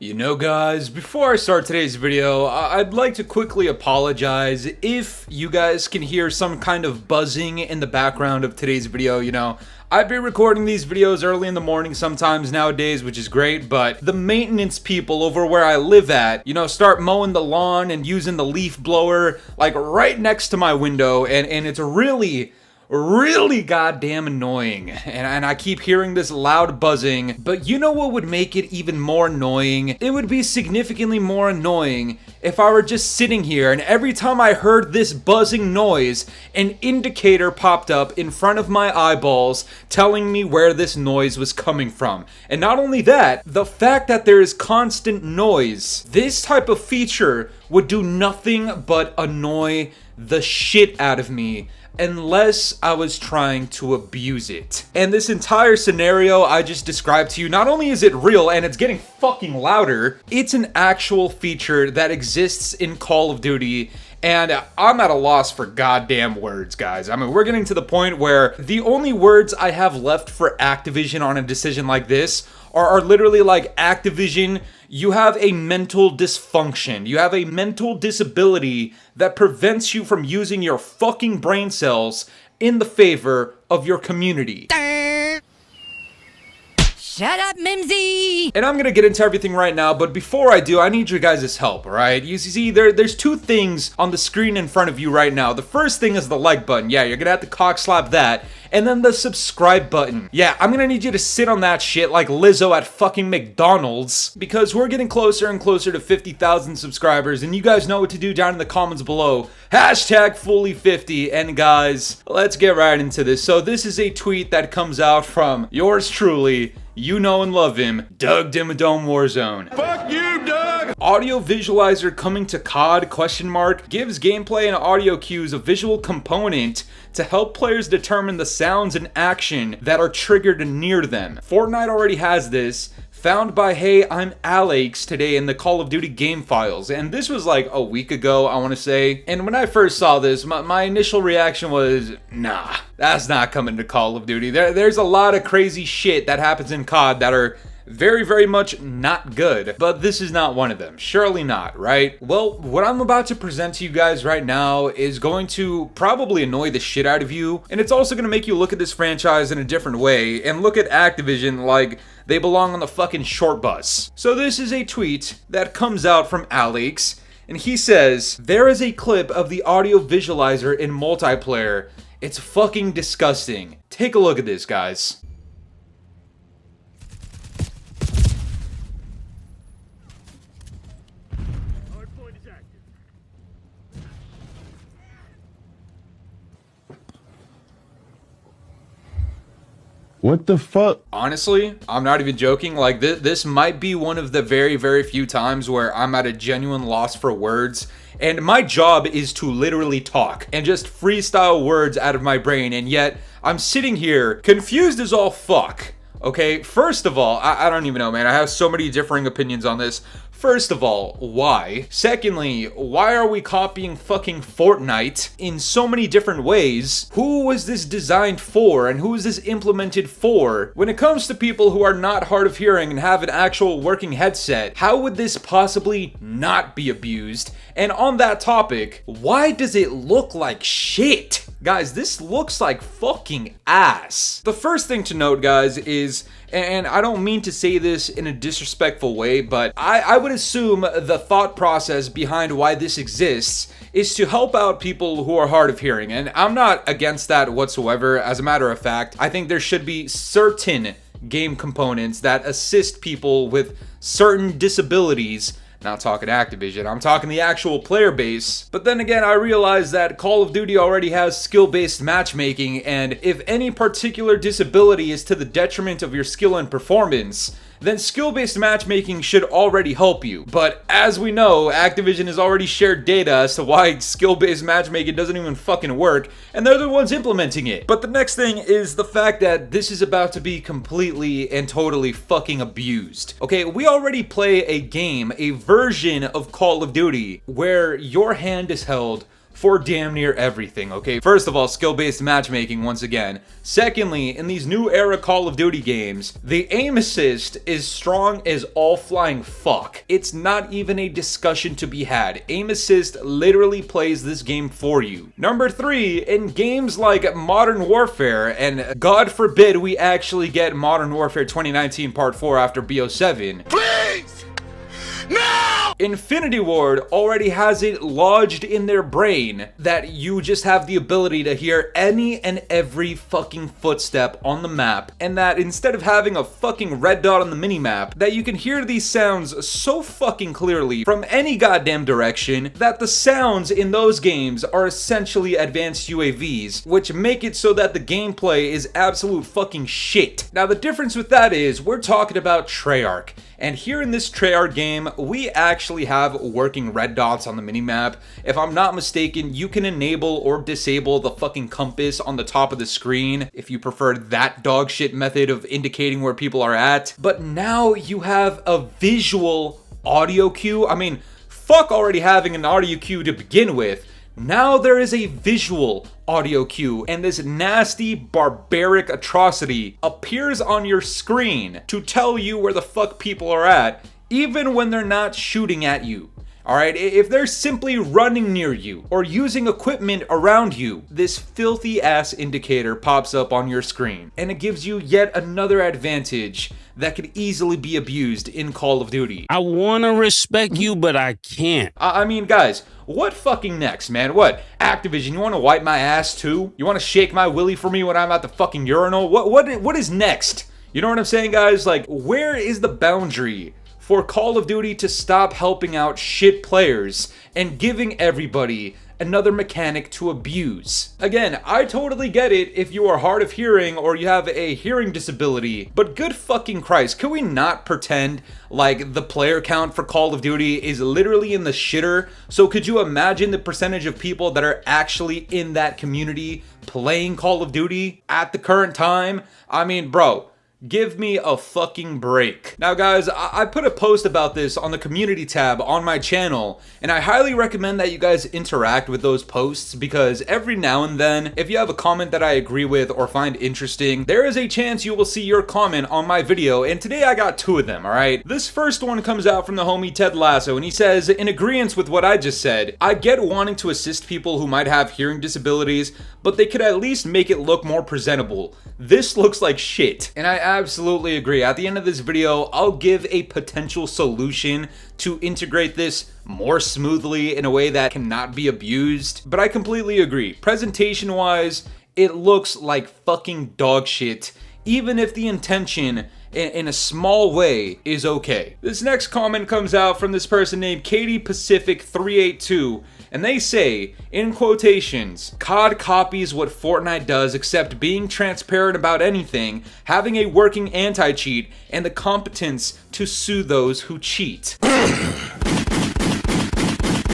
You know guys, before I start today's video, I'd like to quickly apologize if you guys can hear some kind of buzzing in the background of today's video. You know, I've been recording these videos early in the morning sometimes nowadays, which is great, but the maintenance people over where I live at, you know, start mowing the lawn and using the leaf blower like right next to my window, and it's really goddamn annoying, and I keep hearing this loud buzzing. But you know what would make it even more annoying? It would be significantly more annoying if I were just sitting here and every time I heard this buzzing noise, an indicator popped up in front of my eyeballs telling me where this noise was coming from. And not only that, the fact that there is constant noise, this type of feature would do nothing but annoy the shit out of me unless I was trying to abuse it. And this entire scenario I just described to you, not only is it real and it's getting fucking louder, it's an actual feature that exists in Call of Duty, and I'm at a loss for goddamn words, guys. I mean, we're getting to the point where the only words I have left for Activision on a decision like this are literally like, Activision, you have a mental dysfunction. You have a mental disability that prevents you from using your fucking brain cells in the favor of your community. Shut up, Mimsy! And I'm gonna get into everything right now, but before I do, I need your guys' help, alright? You see, there's two things on the screen in front of you right now. The first thing is the like button. Yeah, you're gonna have to cock slap that. And then the subscribe button. Yeah, I'm gonna need you to sit on that shit like Lizzo at fucking McDonald's, because we're getting closer and closer to 50,000 subscribers, and you guys know what to do down in the comments below. Hashtag Fooly50, and guys, let's get right into this. So this is a tweet that comes out from yours truly, you know and love him, Doug Dimmadome Warzone. Fuck you, Doug! Audio visualizer coming to COD, question mark, gives gameplay and audio cues a visual component to help players determine the sounds and action that are triggered near them. Fortnite already has this, found by Hey I'm Alex today in the Call of Duty game files, and this was like a week ago, I want to say. And when I first saw this, my initial reaction was, nah, that's not coming to Call of Duty. There's a lot of crazy shit that happens in COD that are very much not good, but this is not one of them. Surely not, right? Well, what I'm about to present to you guys right now is going to probably annoy the shit out of you, and it's also going to make you look at this franchise in a different way and look at Activision like they belong on the fucking short bus. So this is a tweet that comes out from Alex, and he says, there is a clip of the audio visualizer in multiplayer. It's fucking disgusting. Take a look at this, guys. What the fuck? Honestly, I'm not even joking. Like, this might be one of the very few times where I'm at a genuine loss for words. And my job is to literally talk and just freestyle words out of my brain. And yet, I'm sitting here confused as all fuck. Okay, first of all, I don't even know, man. I have so many differing opinions on this. First of all, why? Secondly, why are we copying fucking Fortnite in so many different ways? Who was this designed for, and who is this implemented for? When it comes to people who are not hard of hearing and have an actual working headset, how would this possibly not be abused? And on that topic, why does it look like shit? Guys, this looks like fucking ass. The first thing to note, guys, is, and I don't mean to say this in a disrespectful way, but I would assume the thought process behind why this exists is to help out people who are hard of hearing. And I'm not against that whatsoever. As a matter of fact, I think there should be certain game components that assist people with certain disabilities. Not talking Activision, I'm talking the actual player base. But then again, I realize that Call of Duty already has skill-based matchmaking, and if any particular disability is to the detriment of your skill and performance, then skill-based matchmaking should already help you. But as we know, Activision has already shared data as to why skill-based matchmaking doesn't even fucking work, and they're the ones implementing it. But the next thing is the fact that this is about to be completely and totally fucking abused. Okay, we already play a game, a version of Call of Duty, where your hand is held for damn near everything, okay? First of all, skill-based matchmaking once again. Secondly, in these new era Call of Duty games, the aim assist is strong as all flying fuck. It's not even a discussion to be had. Aim assist literally plays this game for you. Number 3, in games like Modern Warfare, and God forbid we actually get Modern Warfare 2019 Part 4 after BO7. Please! No! Infinity Ward already has it lodged in their brain that you just have the ability to hear any and every fucking footstep on the map, and that instead of having a fucking red dot on the minimap, that you can hear these sounds so fucking clearly from any goddamn direction that the sounds in those games are essentially advanced UAVs, which make it so that the gameplay is absolute fucking shit. Now the difference with that is we're talking about Treyarch. And here in this Treyarch game, we actually have working red dots on the minimap. If I'm not mistaken, you can enable or disable the fucking compass on the top of the screen if you prefer that dog shit method of indicating where people are at. But now you have a visual audio cue. I mean, fuck already having an audio cue to begin with. Now there is a visual audio cue, and this nasty, barbaric atrocity appears on your screen to tell you where the fuck people are at, even when they're not shooting at you. Alright, if they're simply running near you or using equipment around you, this filthy ass indicator pops up on your screen, and it gives you yet another advantage that could easily be abused in Call of Duty. I wanna respect you, but I can't. I mean, guys, what fucking next, man? What? Activision, you wanna wipe my ass too? You wanna shake my willy for me when I'm at the fucking urinal? What is next? You know what I'm saying, guys? Like, where is the boundary for Call of Duty to stop helping out shit players and giving everybody another mechanic to abuse? Again, I totally get it if you are hard of hearing or you have a hearing disability, but good fucking Christ, can we not pretend like the player count for Call of Duty is literally in the shitter? So could you imagine the percentage of people that are actually in that community playing Call of Duty at the current time? I mean, bro, give me a fucking break. Now guys, I put a post about this on the community tab on my channel, and I highly recommend that you guys interact with those posts, because every now and then, if you have a comment that I agree with or find interesting, there is a chance you will see your comment on my video, and today I got 2 of them, alright? This first one comes out from the homie Ted Lasso, and he says, in agreement with what I just said, I get wanting to assist people who might have hearing disabilities, but they could at least make it look more presentable. This looks like shit. And I absolutely agree. At the end of this video, I'll give a potential solution to integrate this more smoothly in a way that cannot be abused. But I completely agree. Presentation-wise, it looks like fucking dog shit, even if the intention in a small way is okay. This next comment comes out from this person named Katie Pacific 382, and they say, in quotations, COD copies what Fortnite does except being transparent about anything, having a working anti-cheat, and the competence to sue those who cheat.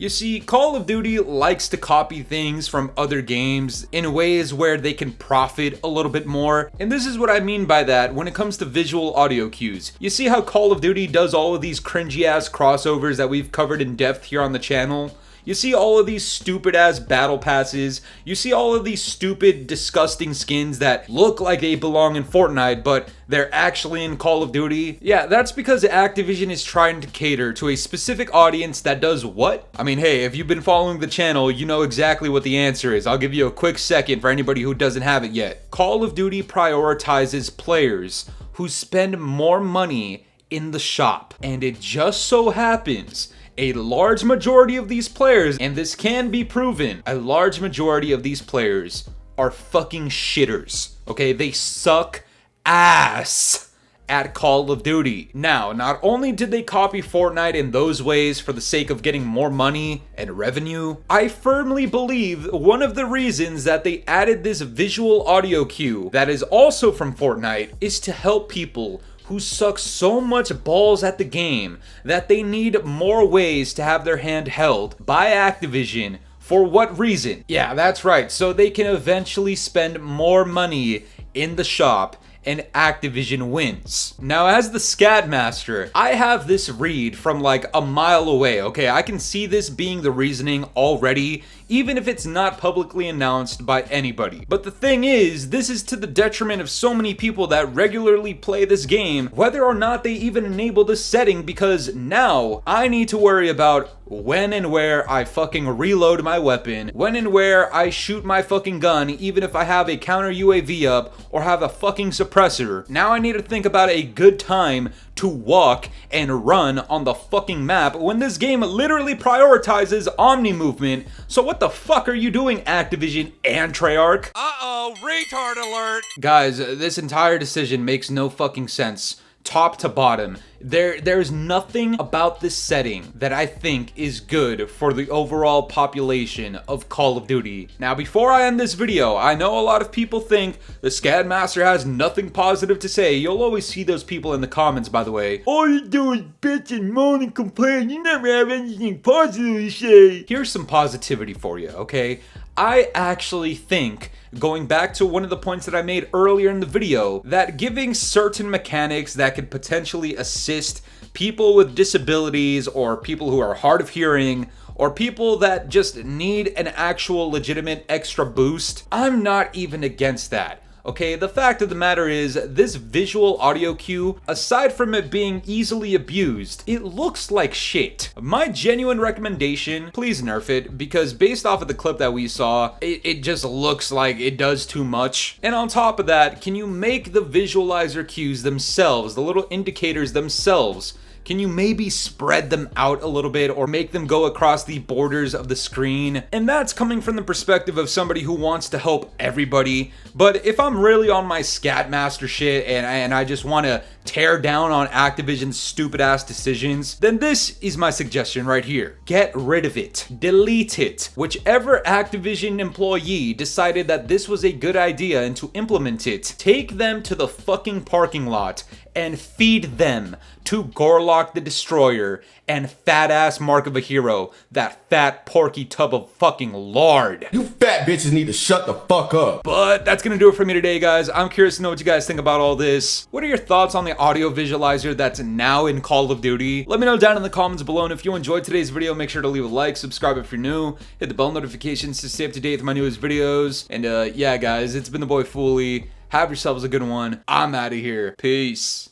You see, Call of Duty likes to copy things from other games in ways where they can profit a little bit more. And this is what I mean by that when it comes to visual audio cues. You see how Call of Duty does all of these cringy ass crossovers that we've covered in depth here on the channel? You see all of these stupid ass battle passes. You see all of these stupid, disgusting skins that look like they belong in Fortnite, but they're actually in Call of Duty. Yeah, that's because Activision is trying to cater to a specific audience that does what? I mean, hey, if you've been following the channel, you know exactly what the answer is. I'll give you a quick second for anybody who doesn't have it yet. Call of Duty prioritizes players who spend more money in the shop. And it just so happens a large majority of these players, and this can be proven, a large majority of these players are fucking shitters, okay? They suck ass at Call of Duty. Now, not only did they copy Fortnite in those ways for the sake of getting more money and revenue, I firmly believe one of the reasons that they added this visual audio cue that is also from Fortnite is to help people who suck so much balls at the game that they need more ways to have their hand held by Activision. For what reason? Yeah, that's right, so they can eventually spend more money in the shop and Activision wins. Now, as the scat master, I have this read from like a mile away, okay? I can see this being the reasoning already, even if it's not publicly announced by anybody. But the thing is, this is to the detriment of so many people that regularly play this game, whether or not they even enable this setting, because now I need to worry about when and where I fucking reload my weapon, when and where I shoot my fucking gun, even if I have a counter UAV up or have a fucking suppressor. Now I need to think about a good time to walk and run on the fucking map when this game literally prioritizes omni movement. So what the fuck are you doing, Activision and Treyarch? Uh-oh, retard alert. Guys, this entire decision makes no fucking sense. Top to bottom. There's nothing about this setting that I think is good for the overall population of Call of Duty. Now, before I end this video, I know a lot of people think the Scat Master has nothing positive to say. You'll always see those people in the comments, by the way. All you do is bitch and moan and complain. You never have anything positive to say. Here's some positivity for you, okay? I actually think, going back to one of the points that I made earlier in the video, that giving certain mechanics that could potentially assist people with disabilities or people who are hard of hearing or people that just need an actual legitimate extra boost, I'm not even against that. Okay, the fact of the matter is, this visual audio cue, aside from it being easily abused, it looks like shit. My genuine recommendation, please nerf it, because based off of the clip that we saw, it just looks like it does too much. And on top of that, can you make the visualizer cues themselves, the little indicators themselves, can you maybe spread them out a little bit or make them go across the borders of the screen? And that's coming from the perspective of somebody who wants to help everybody. But if I'm really on my scat master shit and I just want to tear down on Activision's stupid ass decisions, then this is my suggestion right here. Get rid of it. Delete it. Whichever Activision employee decided that this was a good idea and to implement it, take them to the fucking parking lot and feed them to Gorlock the Destroyer and fat ass Mark of a Hero, that fat porky tub of fucking lard. You fat bitches need to shut the fuck up. But that's gonna do it for me today, guys. I'm curious to know what you guys think about all this. What are your thoughts on the audio visualizer that's now in Call of Duty? Let me know down in the comments below, and if you enjoyed today's video, make sure to leave a like, subscribe if you're new, hit the bell notifications to stay up to date with my newest videos. And yeah, guys, it's been the boy Fooly. Have yourselves a good one. I'm out of here. Peace.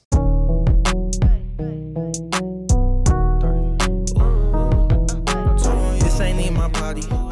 This ain't in my body.